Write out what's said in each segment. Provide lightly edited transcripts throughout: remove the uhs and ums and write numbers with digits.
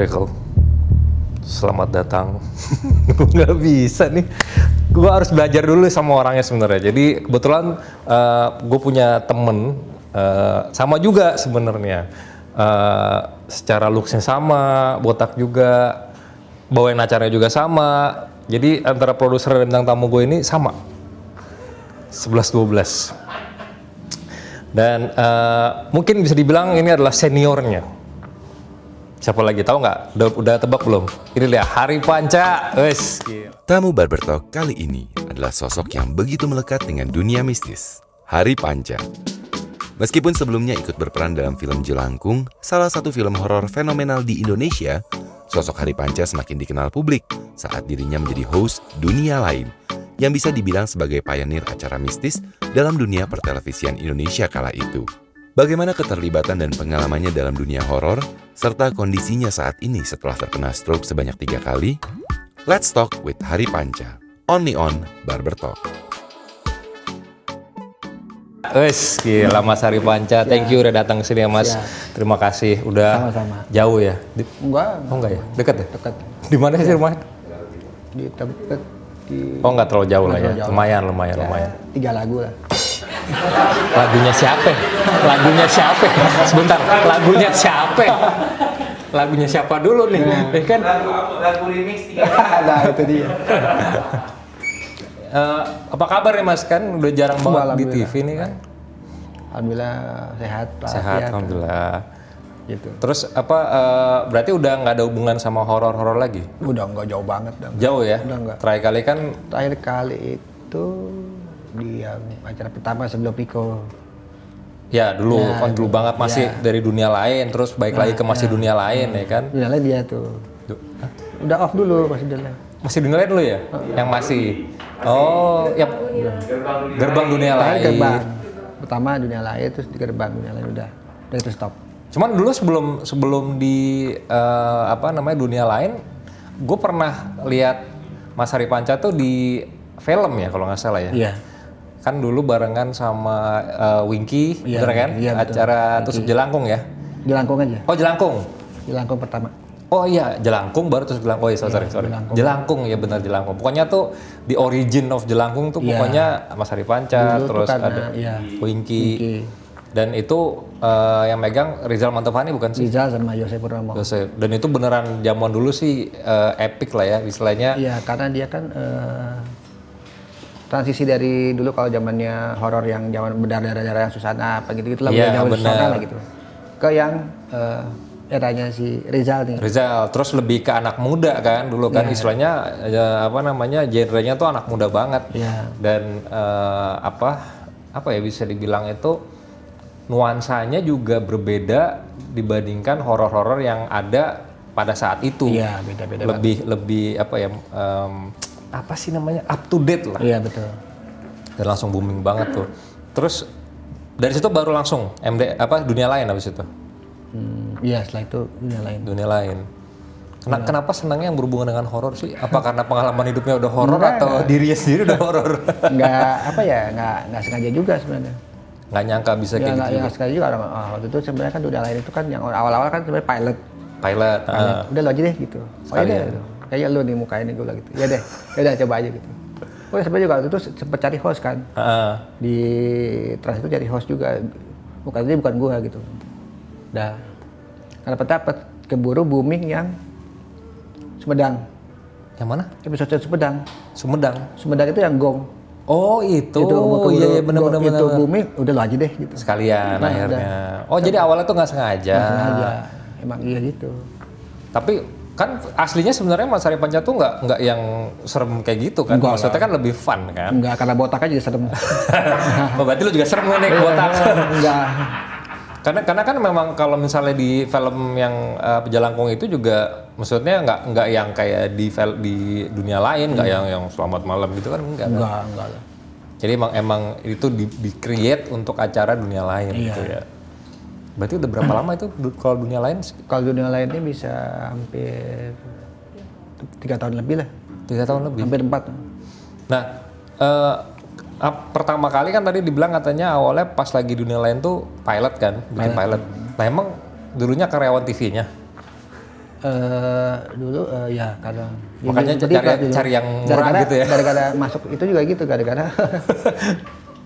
Miracle. Selamat datang. Nggak bisa nih. Gue harus belajar dulu sama orangnya sebenarnya. Jadi kebetulan gue punya temen sama juga sebenarnya. Secara looksnya sama, botak juga, bawain acaranya juga sama. Jadi antara produser dan bintang tamu gue ini sama. 11-12. Dan mungkin bisa dibilang ini adalah seniornya. Siapa lagi, tahu nggak? Udah tebak belum? Ini dia, Hari Panca. Wes. Tamu Barber Talk kali ini adalah sosok yang begitu melekat dengan dunia mistis, Hari Panca. Meskipun sebelumnya ikut berperan dalam film Jelangkung, salah satu film horor fenomenal di Indonesia, sosok Hari Panca semakin dikenal publik saat dirinya menjadi host Dunia Lain, yang bisa dibilang sebagai pionir acara mistis dalam dunia pertelevisian Indonesia kala itu. Bagaimana keterlibatan dan pengalamannya dalam dunia horor, serta kondisinya saat ini setelah terkena stroke sebanyak 3 kali? Let's talk with Hari Panca, only on Barber Talk. Wes, gila Mas Hari Panca. Thank you udah datang ke sini ya Mas. Terima kasih. Udah Sama-sama. jauh ya? Enggak. Oh enggak ya? Dekat ya? Dekat. Di mana sih rumahnya? Di Tebet di Oh enggak terlalu jauh lah ya? terlalu jauh. Lumayan. 3 lagu lah. Lagunya siapa? Lagunya siapa? Sebentar, lagunya siapa? Lagunya siapa dulu nih? Ya kan? Lagu remix 3 Nah, itu dia. Apa kabar ya Mas? Kan udah jarang banget di Alhamdulillah. TV nih kan? Alhamdulillah sehat. Sehat, walafiat. alhamdulillah. Gitu. Terus apa? Berarti udah nggak ada hubungan sama horor-horor lagi? Udah enggak jauh banget. Jauh ya? Udah enggak. Terakhir kali kan Terakhir kali itu di yang acara pertama sebelum Piko. ya dulu kan dulu banget masih dari dunia lain, terus balik lagi ke masih dunia lain ya kan? Dunia lain dia tuh. Udah off dulu masih dunia lain. Masih dunia lain dulu ya? Yang masih. Oh, ya. Gerbang dunia Terakhir lain. gerbang. Pertama dunia lain, terus di gerbang dunia lain udah itu stop. Cuman dulu sebelum di dunia lain, gue pernah lihat Mas Hari Panca tuh di film ya kalau nggak salah ya. Iya. Kan dulu barengan sama Winky, Iya, bener kan? iya, betul. Acara Tusuk Jelangkung ya? Jelangkung aja. Oh Jelangkung. Jelangkung pertama. Oh iya, Jelangkung baru Tusuk Jelangkung. Oh iya, sorry. Jelangkung ya benar Jelangkung. Pokoknya tuh the origin of Jelangkung tuh Iya. pokoknya Mas Hari Panca, Dulu tuh terus karena, ada iya, Winky. Winky. Dan itu yang megang Rizal Mantovani bukan sih? Rizal sama Yose Purnomo. Yosef. Dan itu beneran zaman dulu sih epic lah ya istilahnya. Iya, karena dia kan transisi dari dulu kalau zamannya horor yang zaman berdarah-darah yang Susana apa gitu-gitu lah, Iya, zaman bener. Susana lah gitu. Ke yang eranya si Rizal nih. Rizal, terus lebih ke anak muda kan dulu kan istilahnya genrenya tuh anak muda banget. Iya. Dan apa ya bisa dibilang itu nuansanya juga berbeda dibandingkan horor-horor yang ada pada saat itu. Iya, beda-beda Lebih apa ya apa sih namanya up to date lah. Iya, betul. Dan langsung booming banget tuh. Terus dari situ baru langsung dunia lain habis itu. Iya, setelah itu dunia lain. Dunia lain. Kenapa senangnya yang berhubungan dengan horor sih? Apa karena pengalaman hidupnya udah horor atau dirinya sendiri udah horor? Nggak sengaja juga sebenarnya. Nggak nyangka bisa Ya, kayak gitu. nggak sengaja juga. Waktu itu sebenarnya kan dunia lain itu kan yang awal-awal kan sebenarnya pilot. Pilot. Udah lo aja deh gitu. Oh iya deh. Kayak lu nih muka ini gue lah gitu. Ya deh. Ya udah coba aja gitu. Oh ya sebenarnya juga waktu itu sempet cari host kan. Di Trans itu cari host juga. Bukan gua gitu. Dah. Karena dapat keburu booming yang Sumedang. Yang mana? Episode Sumedang. Sumedang. Sumedang itu yang gong. Oh itu. keburu Iya benar. Itu booming, udah lo aja deh gitu. Sekalian Nah, akhirnya. Oh jadi awalnya tuh nggak sengaja. Nggak sengaja. Emang iya gitu. Tapi kan aslinya sebenarnya Mas Hari Panca tuh nggak yang serem kayak gitu kan? Enggak Maksudnya kan lebih fun kan? Enggak, karena botak aja serem. Oh, berarti lu juga serem nih botak. Enggak. Karena kan memang kalau misalnya di film yang Jelangkung itu juga maksudnya nggak yang kayak di dunia lain, nggak yang Selamat Malam gitu kan enggak. Enggak lah. Jadi emang itu di create untuk acara dunia lain gitu ya. Berarti udah berapa lama itu kalau dunia lain? Kalau dunia lain ini bisa hampir 3 tahun lebih lah. 3 tahun lebih. Hampir 4. Nah, pertama kali kan tadi dibilang katanya awalnya pas lagi dunia lain tuh pilot kan, bikin pilot. Nah emang dulunya karyawan TV-nya? Dulu ya karena Makanya cari yang murah gitu ya. Gara-gara masuk itu juga gitu gara-gara.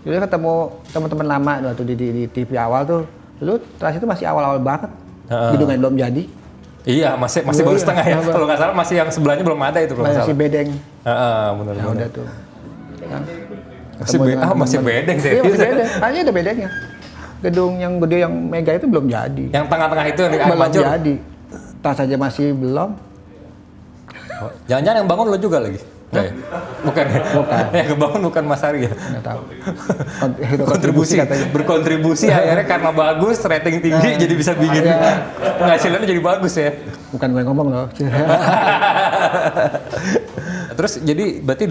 Dulu ketemu teman-teman lama waktu di TV awal tuh. Dulu Trans itu masih awal-awal banget. Gedungnya belum jadi. Iya, masih baru setengah ya. Kalau nggak salah masih yang sebelahnya belum ada itu kalau nggak salah. Masih bedeng. Benar. Ya udah tuh. Yang Masih bedeng sih. Iya masih bedeng. Hanya ada bedengnya. Gedung yang gede yang mega itu belum jadi. Yang tengah-tengah itu yang di Air Belum Mancur. jadi. Tas aja masih belum. Jangan-jangan yang bangun lo juga lagi? Nggak ya? Bukan. Yang kebangun bukan Mas Ari ya? Nggak tahu. Kontribusi katanya. berkontribusi akhirnya karena bagus, rating tinggi jadi bisa bikin penghasilannya jadi bagus ya. Bukan gue yang ngomong loh. Terus jadi berarti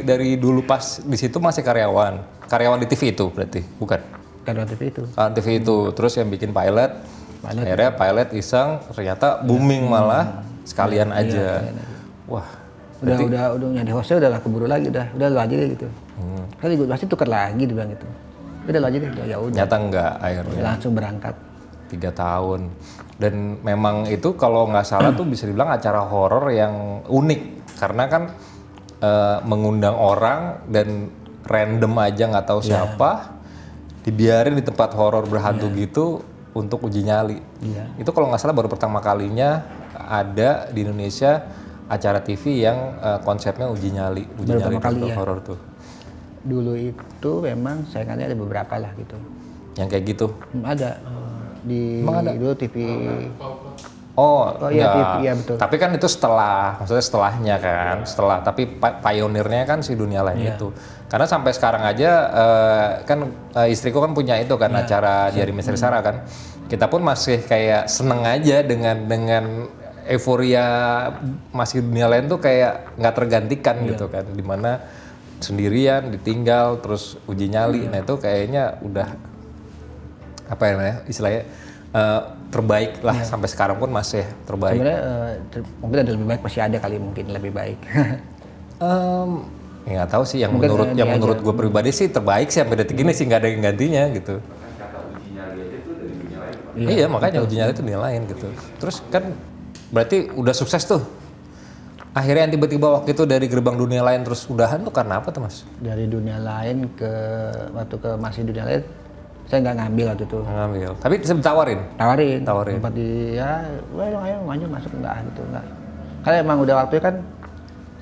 dari dulu pas di situ masih karyawan di TV itu berarti bukan? Karena TV itu. TV itu terus yang bikin pilot akhirnya pilot iseng ternyata booming malah sekalian aja. Wah. Udah nyari hostnya udah gak keburu lagi udah lu aja deh gitu. Kali gue pasti tukar lagi dibilang gitu. Udah lu aja deh, ya udah. Nyata enggak akhirnya. Langsung berangkat. 3 tahun. Dan memang itu kalau nggak salah tuh bisa dibilang acara horor yang unik karena kan mengundang orang dan random aja nggak tahu siapa dibiarin di tempat horor berhantu gitu untuk uji nyali. Itu kalau nggak salah baru pertama kalinya ada di Indonesia acara TV yang konsepnya uji nyali untuk horor tuh. Dulu itu memang saingannya ada beberapa lah gitu. Yang kayak gitu? Ada. Dulu TV. Oh iya TV, iya betul. Tapi kan itu maksudnya setelahnya kan, tapi pionirnya kan si dunia lain itu. Karena sampai sekarang aja kan istriku kan punya itu kan acara Diari Misteri Sarah kan. Kita pun masih kayak seneng aja dengan euforia masih dunia lain tuh kayak nggak tergantikan gitu kan, dimana sendirian ditinggal terus uji nyali. Nah itu kayaknya udah apa ya namanya istilahnya terbaik lah sampai sekarang pun masih terbaik. Sebenarnya mungkin ada lebih baik, masih ada kali mungkin lebih baik. Ya nggak tahu sih, yang mungkin menurut gue pribadi sih terbaik sih sampai detik ini sih, nggak ada yang gantinya gitu. Iya makanya uji nyali itu dunia lain gitu. Terus kan berarti udah sukses tuh. Akhirnya yang tiba-tiba waktu itu dari gerbang dunia lain terus udahan tuh karena apa tuh Mas? Dari dunia lain waktu ke masih dunia lain saya nggak ngambil waktu itu. Ngambil. Tapi bisa ditawarin? Tawarin. Tempat dia, ayo maju masuk enggak gitu enggak. Karena emang udah waktu kan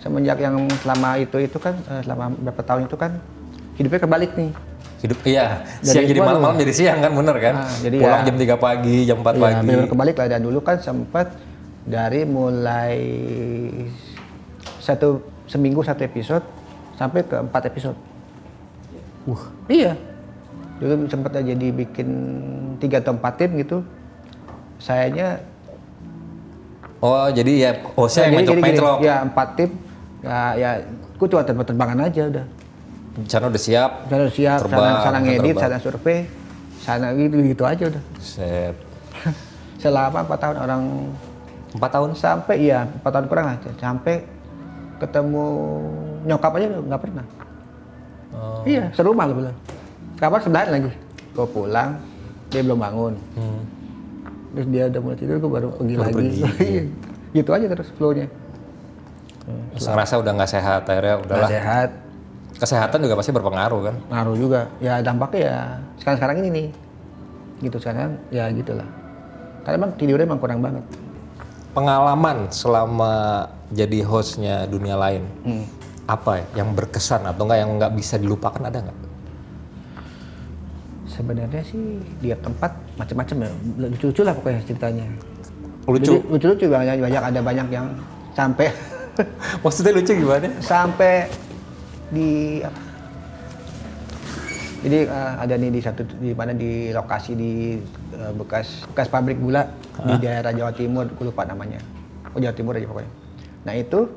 semenjak yang selama itu kan selama beberapa tahun itu kan hidupnya kebalik nih. Siang jadi malam jadi siang kan, bener kan? Jadi pulang jam 3 pagi, jam 4 pagi. Iya, kebalik lah. Dan dulu kan sempat dari mulai seminggu 1 episode sampai ke 4 episode. Iya. Dulu sempat jadi bikin 3 atau 4 tim gitu. Sayanya jadi ya hostnya yang mencok-mencok. Ya 4 tim. Ya aku cuma terbangan aja udah. Sana udah siap. Sana ngedit, sana survei, sana gitu aja udah. Set. Selama 4 tahun orang 4 tahun? Sampai 4 tahun kurang lah. Sampai ketemu nyokap aja nggak pernah. Iya, serumah loh bilang. Kamar sebelahan lagi. Gue pulang, dia belum bangun. Terus dia udah mulai tidur, gue baru pergi lagi. Gitu aja terus flow-nya. Ngerasa udah nggak sehat, akhirnya udahlah. Nggak sehat. Kesehatan juga pasti berpengaruh kan? Ngaruh juga. Ya dampaknya ya sekarang ini nih. Gitu sekarang ya gitulah. Karena emang tidurnya emang kurang banget. Pengalaman selama jadi hostnya dunia lain, apa ya yang berkesan atau enggak yang nggak bisa dilupakan, ada nggak? Sebenarnya sih di tempat macam-macam ya, lucu-lucu lah pokoknya ceritanya. Lucu? Lucu-lucu ada banyak yang sampai. Maksudnya lucu gimana? Sampai jadi ada nih di lokasi di bekas pabrik gula di daerah Jawa Timur, gue lupa namanya. Jawa Timur aja pokoknya. Nah itu,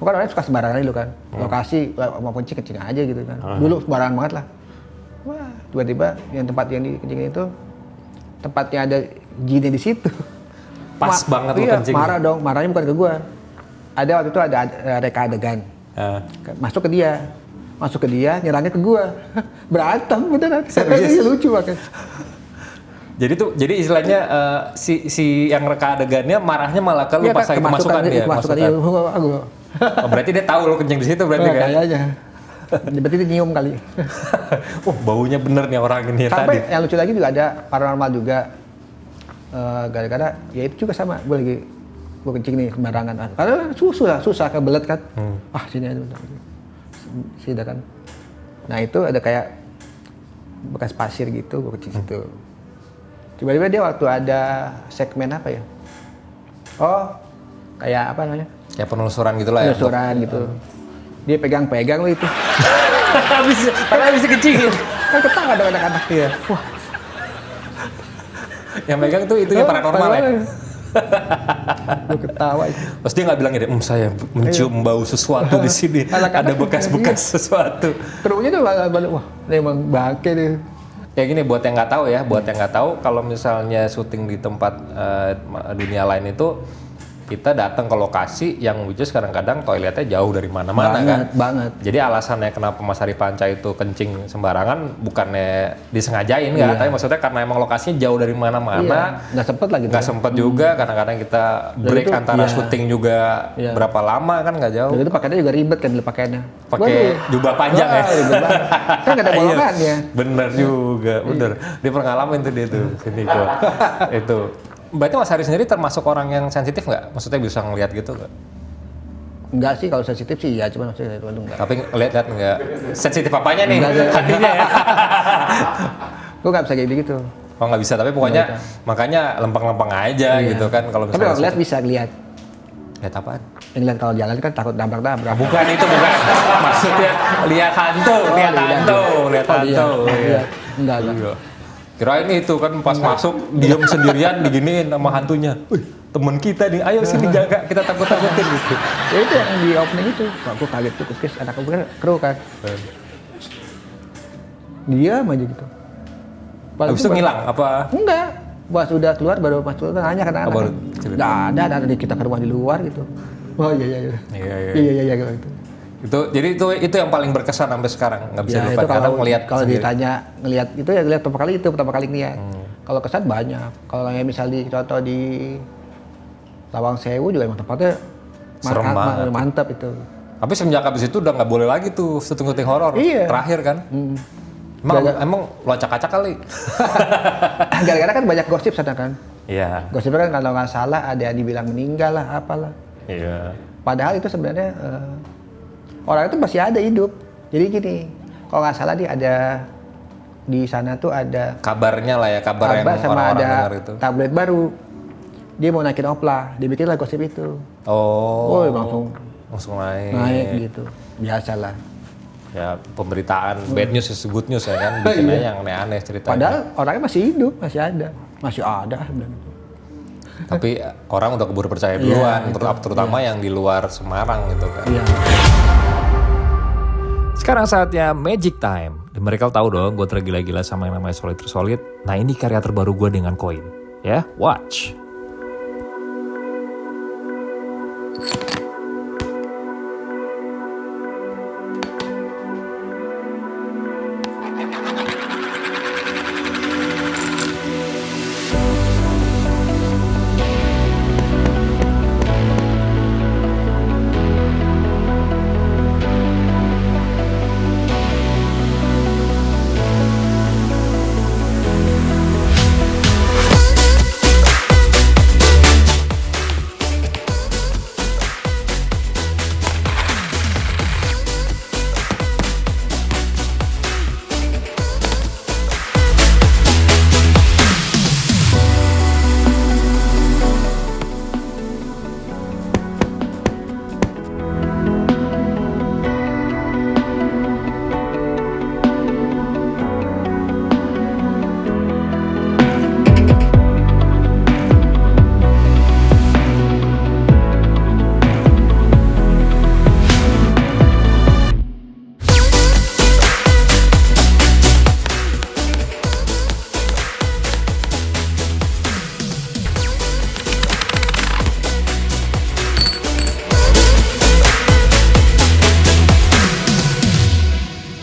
bukan orangnya suka sembarangan dulu kan. Lokasi mau kencing aja gitu kan. Dulu sembarangan banget lah. Wah, tiba-tiba yang tempat yang dikencingin itu tempatnya ada jinnya di situ. Pas banget lu kencing. Marah dong, marahnya bukan ke gua. Ada waktu itu ada reka adegan. Masuk ke dia, nyerangnya ke gua. Berantem beneran. Serius? Lucu banget. Jadi istilahnya si yang reka adegannya marahnya malah ke lu pas lagi kemasukan dia. Kemasukan Kemasukan. dia. Oh, berarti dia tahu lu kencing di situ berarti kan? Kayaknya. Berarti dia nyium kali. Baunya bener nih orang ini tadi. Sampai yang lucu lagi juga ada paranormal juga. Gara-gara ya itu juga sama. Gue kencing nih sembarangan. Karena susah kebelet kan. Sini aja. Sini kan. Nah itu ada kayak bekas pasir gitu, gue kencing situ. Tiba-tiba dia waktu ada segmen apa ya? Kayak apa namanya? Kayak penelusuran gitu lah ya. Penelusuran gitu. Dia pegang lo itu. Padahal bisa kencing. Kan ketawa dong anak-anak. Iya. Wah. Yang megang tuh itunya paranormal ya. Gue ketawa itu. Terus dia nggak bilang ya, saya mencium bau sesuatu di sini. Ada bekas-bekas sesuatu. Krunya tuh balik, wah ini emang bangke nih. Ya gini, buat yang nggak tahu, kalau misalnya syuting di tempat dunia lain itu, kita datang ke lokasi yang which is kadang-kadang toiletnya jauh dari mana-mana kan. Banget. Jadi alasannya kenapa Mas Hari Panca itu kencing sembarangan bukannya disengajain nggak, tapi maksudnya karena emang lokasinya jauh dari mana-mana. Nggak sempet lagi. Nggak sempet juga, kadang-kadang kita break antara syuting juga berapa lama kan nggak jauh. Dan itu pakaiannya juga ribet kan dulu pakaiannya. Pakai jubah panjang ya. Kan nggak ada bolongannya. Bener juga, bener. Dia pengalaman tuh dia tuh, sini kok. Itu. Berarti Mas Hari sendiri termasuk orang yang sensitif nggak? Maksudnya bisa ngelihat gitu nggak? Enggak sih, kalau sensitif sih ya, cuma maksudnya itu enggak. Tapi lihat nggak? Sensitif apanya nih? Enggak, hatinya ya? Gue nggak bisa kayak gitu. Oh nggak bisa, tapi pokoknya makanya lempeng-lempeng aja gitu kan kalau Tapi misalnya. kalau lihat bisa lihat. Lihat apaan? Yang lihat kalau jalan kan takut nabrak-nabrak. Bukan itu, bukan. Maksudnya lihat hantu, lihat hantu. Iya. Enggak. Kirain itu kan pas masuk diam sendirian diginiin sama hantunya. Temen kita nih, ayo sini jaga, kita takut-takutin gitu. Ya itu yang di opening itu. Wah, gue kaget tuh, kukis anak gue kru kan. Diam aja gitu. Habis itu ngilang apa? Enggak. Pas udah keluar baru masuk nanya kan anak. Enggak ada kita ke rumah di luar gitu. Oh iya. Iya gitu. Itu yang paling berkesan sampai sekarang, nggak bisa dilupakan karena ngelihat. Kalau ditanya ngelihat itu ya lihat pertama kali ngeliat. Kalau kesan banyak. Kalau kayak misalnya contoh di Lawang Sewu juga emang tempatnya serem banget. Mantap itu. Tapi semenjak habis itu udah nggak boleh lagi tuh syuting horor. Iya. Terakhir kan. Emang lo acak-acak kali. Gara-gara kan banyak gosip sana kan. Iya. Gosipnya kan kalau nggak salah ada yang dibilang meninggal lah apalah. Iya. Padahal itu sebenarnya orang itu masih ada hidup. Jadi gini, kalau nggak salah dia ada di sana tuh ada kabarnya lah ya, kabar yang sama orang-orang ada dengar itu. tablet baru. Dia mau naikin oplah, dibikinlah gosip itu. Oh, langsung naik gitu. Biasalah. Ya pemberitaan bad news is good news ya kan, bikin aja yang aneh-aneh ceritanya. Padahal orangnya masih hidup, masih ada bilang gitu. Tapi orang udah keburu percaya duluan, terutama yang di luar Semarang gitu kan. Iya. Sekarang saatnya Magic Time. The Miracle tahu dong, gue tergila-gila sama yang namanya Solid Solid. Nah ini karya terbaru gue dengan koin. Ya, watch.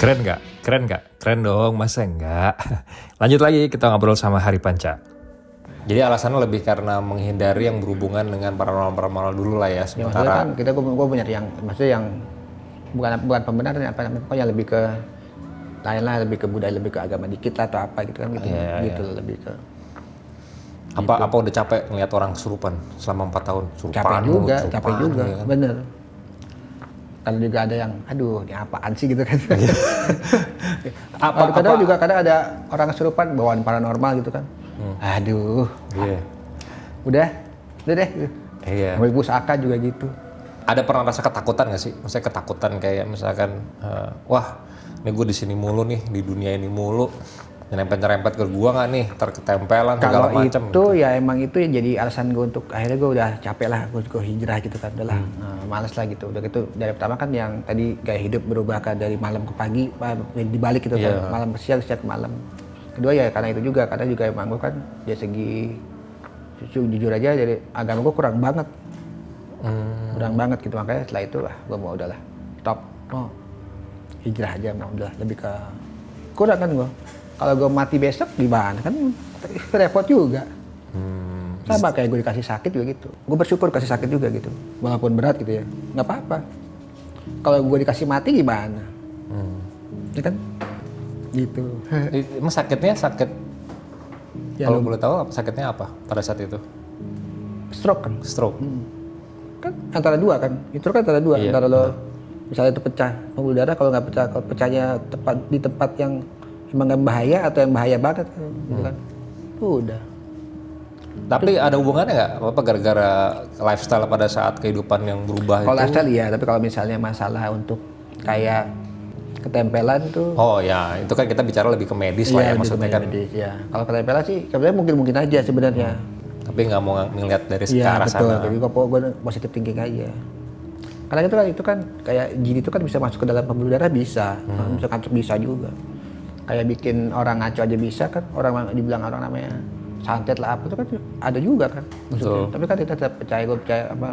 Keren nggak? Keren gak? Keren dong, masa enggak? Lanjut lagi, kita ngobrol sama Hari Panca. Jadi alasannya lebih karena menghindari yang berhubungan dengan paranormal dulu lah ya. Ya, maksudnya Sementara kan gue punya yang maksudnya yang bukan pembenaran apa namanya, pokoknya lebih ke lain lah, lebih ke budaya, lebih ke agama dikit lah atau apa gitu kan gitu. Gitu lebih ke apa udah capek ngeliat orang kesurupan selama 4 tahun? capek juga, ya kan? bener. Kalau juga ada yang, aduh ini apaan sih gitu kan. Kadang juga ada orang kesurupan bawaan paranormal gitu kan. Aduh, udah deh. Iya. Ambil pusaka juga gitu. Ada pernah rasa ketakutan nggak sih? Maksudnya ketakutan kayak misalkan, wah, ini gue di sini mulu nih, di dunia ini mulu, nyerempet ke gua nggak nih, terketempelan segala Kalau macam. itu ya emang itu ya jadi alasan gue untuk akhirnya gue udah capek lah, gue hijrah gitu kan, udahlah, males lah gitu. Udah gitu dari pertama kan yang tadi gaya hidup berubah kan dari malam ke pagi, dibalik gitu kan, malam ke siang ke malam. Kedua ya karena itu juga, karena juga emang gue kan dari segi jujur aja dari agama gue kurang banget. Kurang banget gitu, makanya setelah itu gue mau udahlah stop, mau hijrah aja, mau udahlah lebih ke kurang kan gue. Kalau gue mati besok gimana kan repot juga. Sama kayak gue dikasih sakit juga gitu. Gue bersyukur dikasih sakit juga gitu, walaupun berat gitu ya, nggak apa-apa. Kalau gue dikasih mati gimana? Ya kan? Gitu. Emang sakitnya sakit? Ya, kalau boleh tahu sakitnya apa pada saat itu? Stroke kan? Stroke. Kan antara dua kan, itu kan antara dua, antara lo misalnya itu pecah pembuluh darah, kalau nggak pecah, kalau pecahnya tepat di tempat yang emang nggak bahaya atau yang bahaya banget gitu kan, udah. Tapi ada hubungannya nggak apa gara-gara lifestyle pada saat kehidupan yang berubah Kalau itu? lifestyle iya, tapi kalau misalnya masalah untuk kayak ketempelan tuh, Oh ya, itu kan kita bicara lebih ke medis lah ya maksudnya kan. medis, ya. Kalau ketempelan sih sebenarnya mungkin aja sebenarnya. Tapi nggak mau ngelihat dari ke Iya arah betul, sana. jadi gue positif thinking aja. Karena itu kan kayak jin itu kan bisa masuk ke dalam pembuluh darah bisa, bisa kantuk bisa juga. Kayak bikin orang ngaco aja bisa kan, orang dibilang orang namanya santet lah apa itu kan ada juga kan. Maksudnya. Tapi kan kita tetap percaya, gue percaya apa.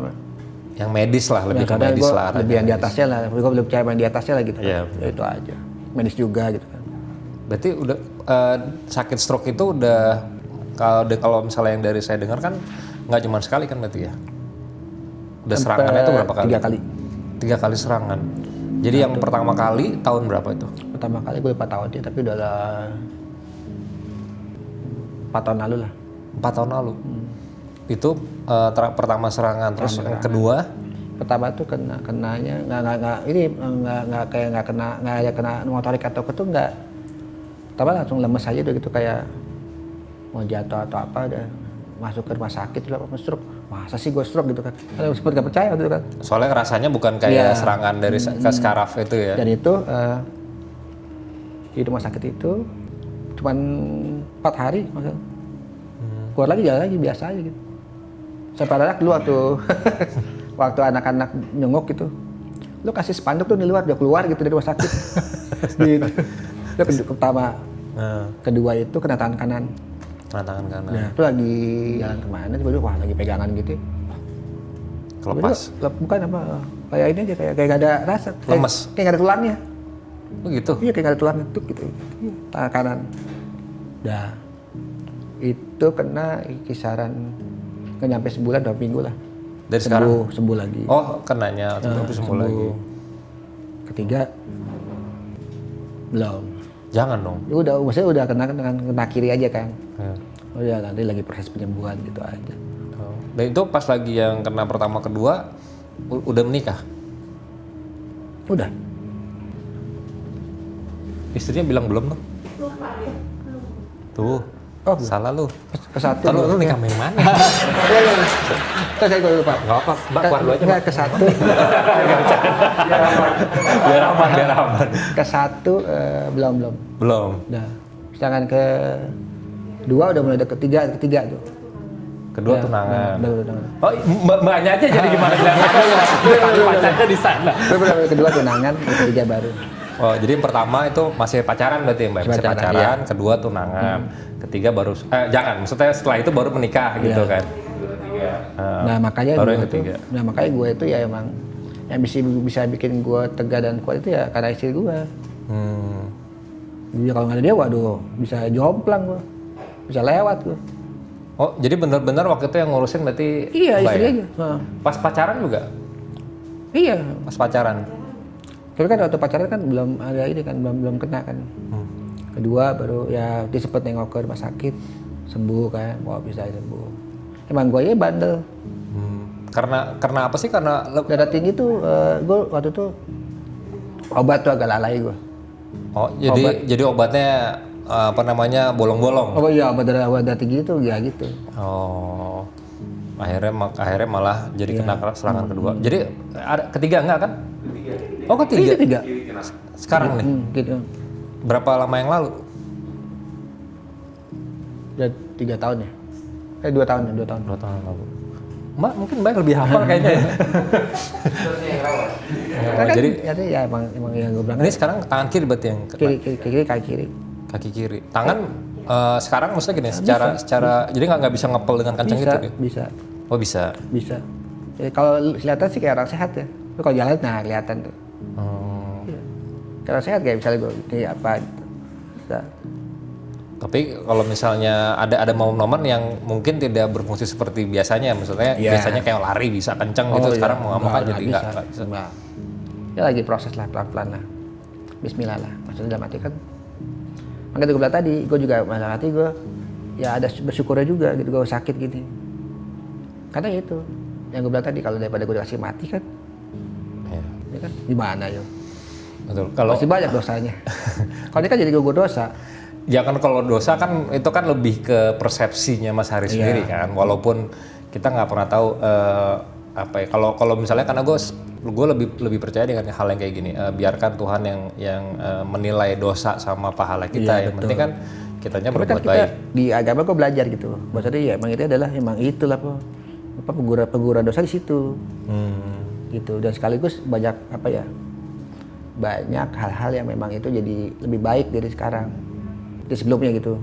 Yang medis lah, lebih ke Kadang medis gua lah. lebih yang di atasnya lah, gue lebih percaya yang di atasnya lah gitu kan. Iya, Ya itu aja, medis juga gitu kan. Berarti udah sakit stroke itu udah kalau misalnya yang dari saya dengar kan nggak cuma sekali kan berarti ya? Udah serangannya itu berapa kali? 3 kali. 3 kali serangan. Jadi yang pertama kali tahun berapa itu? Pertama kali gue 4 tahun sih, tapi udah 4 tahun lalu lah. 4 tahun lalu. Itu pertama serangan, terus yang kedua? Pertama tuh kenanya nggak ada kena motorik atau itu nggak. Pertama langsung lemes aja udah gitu, kayak mau jatuh atau apa, udah masuk ke rumah sakit udah stroke. Masa sih gue stroke gitu kan? Karena sempat nggak percaya gitu kan. Soalnya rasanya bukan kayak serangan dari ke skaraf itu ya. Dan itu di rumah sakit itu cuman 4 hari maksudnya. Keluar lagi jalan lagi biasa aja gitu. Sampai anak keluar tuh. Waktu anak-anak nyengok gitu. Lu kasih spanduk tuh di luar, udah keluar gitu dari rumah sakit. Gitu. Itu pertama. Kedua itu kena tangan kanan. Kena tangan kanan. Nah, itu lagi jalan kemana, tiba-tiba wah lagi pegangan gitu. Kelepas. Bukan apa, kayak ini aja, kayak gak ada rasa. Lemes. Kayak gak ada tulangnya. Oh gitu? Iya kayak gak ada tulangnya tuh gitu. Iya, tangan kanan. Dah. Itu kena kisaran nggak nyampe sebulan, 2 minggu lah. Dari sekarang? Sembuh lagi. Oh kenanya, tapi sembuh lagi. Ketiga belum. Jangan dong. Ya maksudnya udah kena kiri aja kan. Ya. Oh ya nanti lagi proses penyembuhan gitu aja. Oh. Dan itu pas lagi yang kena pertama kedua udah menikah? Udah. Istrinya bilang belum tuh? Tuh. Oh, salah lu. Ke satu. Lu nikah main mana? Saya lupa. Enggak apa, Mbak keluar dulu aja. Enggak, ke satu. Biar aman. Ke satu belum. Belum. Udah. Sedangkan ke dua udah mulai ketiga tuh. Kedua tunangan. Udah. Oh, mbaknya aja jadi gimana? Pacarnya di sana. Kedua tunangan, ketiga baru. Oh, jadi yang pertama itu masih pacaran berarti ya, Mbak? Masih pacaran, kedua tunangan, ketiga baru jangan, maksudnya setelah itu baru menikah gitu kan. Nah, makanya baru gue yang ketiga. gue itu ya emang yang bisa bikin gue tegar dan kuat itu ya karena istri gue. Jadi kalau nggak ada dia, waduh, bisa jomplang gua, bisa lewat gua. Oh, jadi benar-benar waktu itu yang ngurusin berarti Iya, Mbak istri ya? aja. Nah. Pas pacaran juga? Iya. Pas pacaran? Tapi kan waktu pacaran kan belum ada ini kan, belum kena kan. Kedua baru ya dia sempet nengok ke rumah sakit, sembuh kan, wah bisa sembuh. Emang gue ya bandel. Karena apa sih? Karena Darah tinggi tuh, gue waktu itu obat tuh agak lalai gue. oh, jadi obatnya apa namanya bolong-bolong. Oh iya, obat darah tinggi itu ya gitu. Oh, akhirnya malah jadi kena serangan kedua. Jadi ada ketiga enggak kan? Oh ketiga. Ketiga. Sekarang nih. Gitu. Berapa lama yang lalu? Udah 3 tahun ya? 2 tahun ya, 2 tahun. 2 tahun lalu. Mbak mungkin Mbak lebih hafal kayaknya ya. Kan jadi ya emang yang gue bilang ini sekarang tangan kiri berarti yang kiri kaki kiri. kaki kiri. Tangan sekarang maksudnya gini, secara jadi nggak bisa ngepel dengan kencang Bisa, gitu ya? bisa, Oh bisa. bisa. Jadi kalau kelihatan sih kayak orang sehat ya. Tapi kalau jalan nah kelihatan tuh. Iya. Kayak orang sehat kayak misalnya gue kayak apa gitu. Bisa. Tapi kalau misalnya ada momen-momen yang mungkin tidak berfungsi seperti biasanya, maksudnya biasanya kayak lari bisa kenceng gitu, sekarang mau nggak jadi nggak bisa. Enggak. Ya lagi proses lah, pelan-pelan lah. Bismillah lah. Maksudnya dalam arti kan. Makanya gue bilang tadi, gue juga dalam hati gue ya ada bersyukurnya juga gitu, gue sakit gini. Karena itu yang gue bilang tadi, kalau daripada gue dikasih mati kan, ya kan gimana yo? Betul. Kalau Masih banyak dosanya. Kalau dia kan jadi gue dosa. ya kan kalau dosa kan itu kan lebih ke persepsinya Mas Haris sendiri kan, walaupun kita nggak pernah tahu apa ya. Kalau misalnya karena gue lebih percaya dengan hal yang kayak gini, biarkan Tuhan yang menilai dosa sama pahala kita. Yang penting kan kitanya Tapi berbuat kan kita baik. di agama gue belajar gitu. Maksudnya ya emang itu adalah emang itulah apa pengguran dosa di situ. Gitu, dan sekaligus banyak apa ya, banyak hal-hal yang memang itu jadi lebih baik dari sekarang, dari sebelumnya gitu.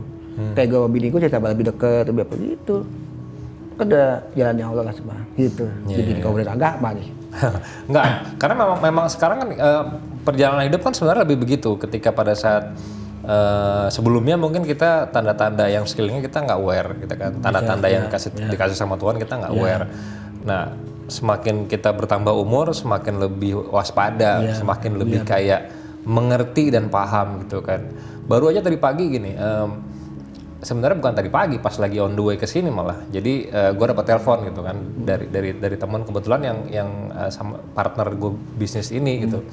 Kayak gue bini gue cerita lebih deket, lebih apa gitu, kan udah jalannya Allah lah semua gitu. Jadi kalau bener agama nih Enggak, karena memang sekarang kan perjalanan hidup kan sebenarnya lebih begitu. Ketika pada saat sebelumnya mungkin kita tanda-tanda yang sekelilingnya kita nggak aware, kita kan tanda-tanda yang dikasih sama Tuhan kita nggak aware. Nah, semakin kita bertambah umur, semakin lebih waspada, semakin lebih kayak mengerti dan paham gitu kan. Baru aja tadi pagi gini, sebenarnya bukan tadi pagi, pas lagi on the way ke sini malah. Jadi gue dapat telepon gitu kan dari teman kebetulan yang sama partner gue bisnis ini gitu.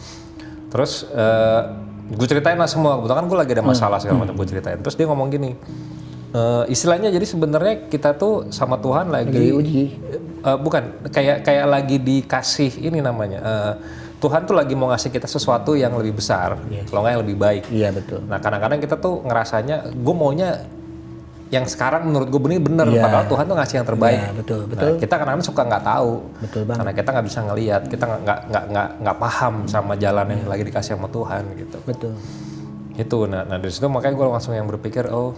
Terus gue ceritain lah semua, kebetulan kan gue lagi ada masalah segala macam, gue ceritain. Terus dia ngomong gini, istilahnya jadi sebenarnya kita tuh sama Tuhan lagi diuji. Bukan kayak lagi dikasih ini namanya, Tuhan tuh lagi mau ngasih kita sesuatu yang lebih besar, kalau nggak yang lebih baik. Iya betul. Nah kadang-kadang kita tuh ngerasanya gue maunya yang sekarang menurut gue bener, padahal Tuhan tuh ngasih yang terbaik. Iya, betul. Nah, kita kadang-kadang suka nggak tahu, Betul banget. karena kita nggak bisa ngelihat, kita nggak paham sama jalan yang lagi dikasih sama Tuhan gitu. Betul. Itu, nah dari situ makanya gue langsung yang berpikir, oh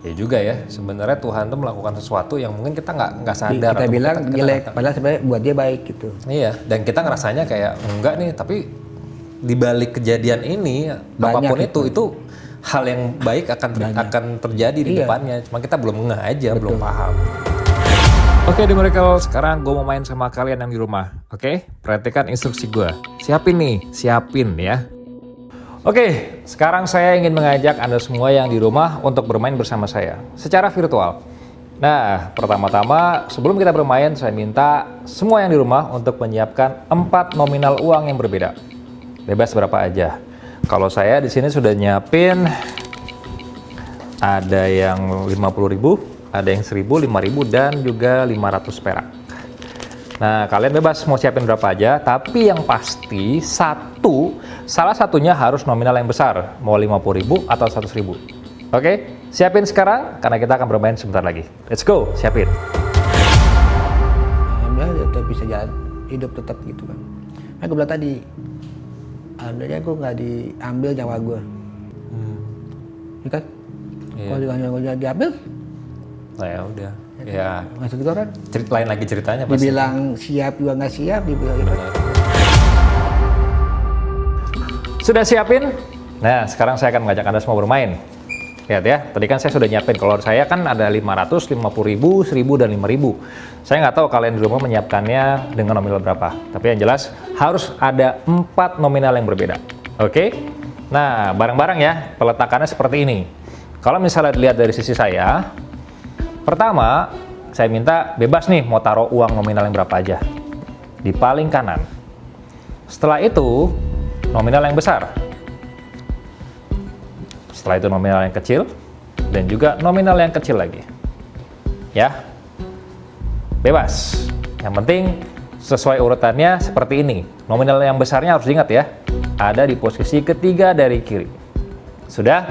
ya juga ya, sebenarnya Tuhan tuh melakukan sesuatu yang mungkin kita nggak sadar. Kita atau bilang kita jelek, padahal sebenarnya buat dia baik gitu. Iya, dan kita ngerasanya kayak enggak nih, tapi di balik kejadian ini Banyak apapun itu hal yang baik akan terjadi di depannya. Cuma kita belum ngeh aja, belum paham. Oke, The Miracle, sekarang gue mau main sama kalian yang di rumah. Oke, perhatikan instruksi gue. Siapin ya. Oke, sekarang saya ingin mengajak Anda semua yang di rumah untuk bermain bersama saya secara virtual. Nah, pertama-tama sebelum kita bermain, saya minta semua yang di rumah untuk menyiapkan 4 nominal uang yang berbeda. Bebas berapa aja. Kalau saya di sini sudah nyiapin ada yang 50.000, ada yang 1.000, 5.000 dan juga 500 perak. Nah, kalian bebas mau siapin berapa aja, tapi yang pasti salah satunya harus nominal yang besar, mau 50.000 atau 100.000. Oke, siapin sekarang karena kita akan bermain sebentar lagi. Let's go, siapin. Alhamdulillah tetap bisa jalan hidup tetap gitu kan. Nah, gue bilang tadi, alhamdulillah gue nggak diambil nyawa gue. Ya kan? Kalau nyawa gue diambil, Nah ya udah. Ya, maksud gue kan, lain lagi ceritanya pasti. dibilang siap juga nggak siap, dibilang gitu. Sudah siapin? Nah, sekarang saya akan mengajak Anda semua bermain. Lihat ya, tadi kan saya sudah nyiapin. Kalau saya kan ada 500, 50.000, 1.000, dan 5.000. Saya nggak tahu kalian di rumah menyiapkannya dengan nominal berapa. Tapi yang jelas harus ada 4 nominal yang berbeda. Oke? Nah, bareng-bareng ya, peletakannya seperti ini. Kalau misalnya dilihat dari sisi saya, pertama, saya minta bebas nih mau taruh uang nominal yang berapa aja. Di paling kanan. Setelah itu, nominal yang besar. Setelah itu nominal yang kecil, dan juga nominal yang kecil lagi. Ya, bebas. Yang penting sesuai urutannya seperti ini. Nominal yang besarnya harus diingat ya, ada di posisi ketiga dari kiri. Sudah?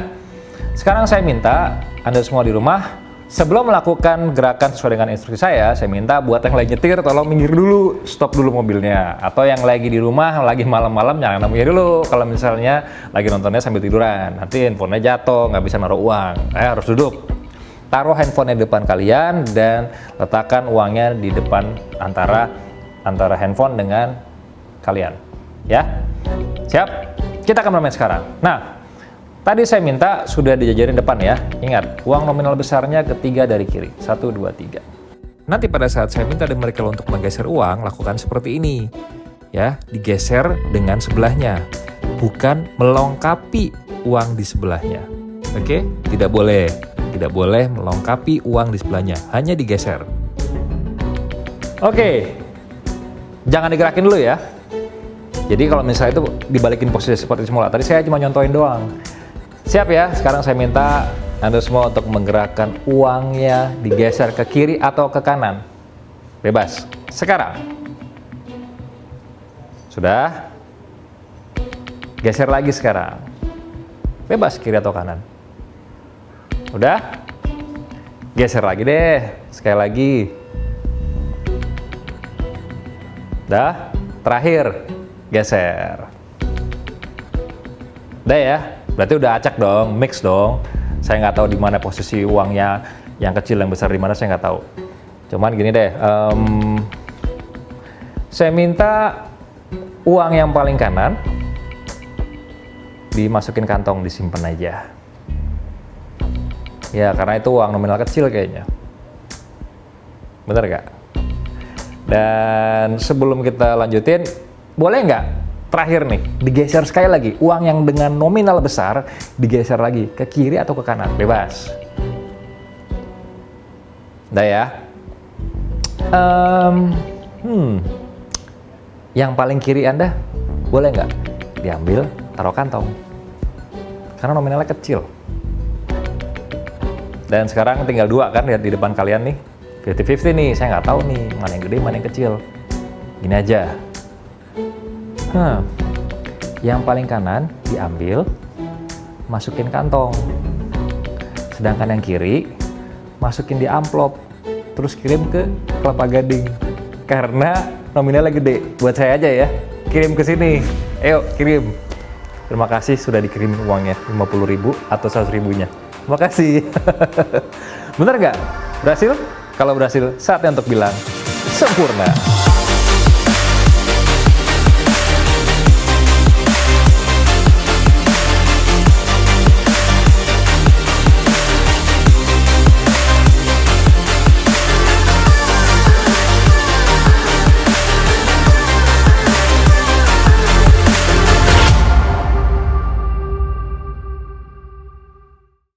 Sekarang saya minta Anda semua di rumah, sebelum melakukan gerakan sesuai dengan instruksi saya minta buat yang lagi nyetir, tolong minggir dulu, stop dulu mobilnya. Atau yang lagi di rumah, lagi malam-malam, jangan minggir dulu. Kalau misalnya lagi nontonnya sambil tiduran, nanti handphonenya jatuh, nggak bisa naruh uang. Harus duduk. Taruh handphone di depan kalian dan letakkan uangnya di depan antara handphone dengan kalian. Ya, siap? Kita akan bermain sekarang. Nah, tadi saya minta sudah dijajarin depan ya. Ingat, uang nominal besarnya ketiga dari kiri. 1, 2, 3. Nanti pada saat saya minta dari mereka untuk menggeser uang, lakukan seperti ini. Ya, digeser dengan sebelahnya. Bukan melengkapi uang di sebelahnya. Oke? Tidak boleh. Tidak boleh melengkapi uang di sebelahnya. Hanya digeser. Oke. Jangan digerakin dulu ya. Jadi kalau misalnya itu dibalikin posisi seperti semula. Tadi saya cuma nyontoin doang. Siap ya, sekarang saya minta Anda semua untuk menggerakkan uangnya digeser ke kiri atau ke kanan. Bebas. Sekarang. Sudah? Geser lagi sekarang. Bebas kiri atau kanan. Udah? Geser lagi deh. Sekali lagi. Udah? Terakhir. Geser. Udah ya? Berarti udah acak dong, mix dong. Saya nggak tahu di mana posisi uangnya, yang kecil yang besar di mana saya nggak tahu. Cuman gini deh, saya minta uang yang paling kanan dimasukin kantong, disimpan aja. Ya karena itu uang nominal kecil kayaknya. Bener nggak? Dan sebelum kita lanjutin, boleh nggak? Terakhir nih, digeser sekali lagi. Uang yang dengan nominal besar digeser lagi ke kiri atau ke kanan, bebas. Udah ya. Yang paling kiri Anda, boleh nggak diambil, taruh kantong? Karena nominalnya kecil. Dan sekarang tinggal 2 kan, lihat di depan kalian nih. 50-50 nih, saya nggak tahu nih, mana yang gede, mana yang kecil. Gini aja. Yang paling kanan diambil, masukin kantong. Sedangkan yang kiri masukin di amplop, terus kirim ke Kelapa Gading. Karena nominalnya gede. Buat saya aja ya, kirim ke sini. Ayo kirim. Terima kasih sudah dikirimin uangnya, 50.000 atau 100.000-nya. Terima kasih. Bener nggak? Berhasil? Kalau berhasil, saatnya untuk bilang sempurna.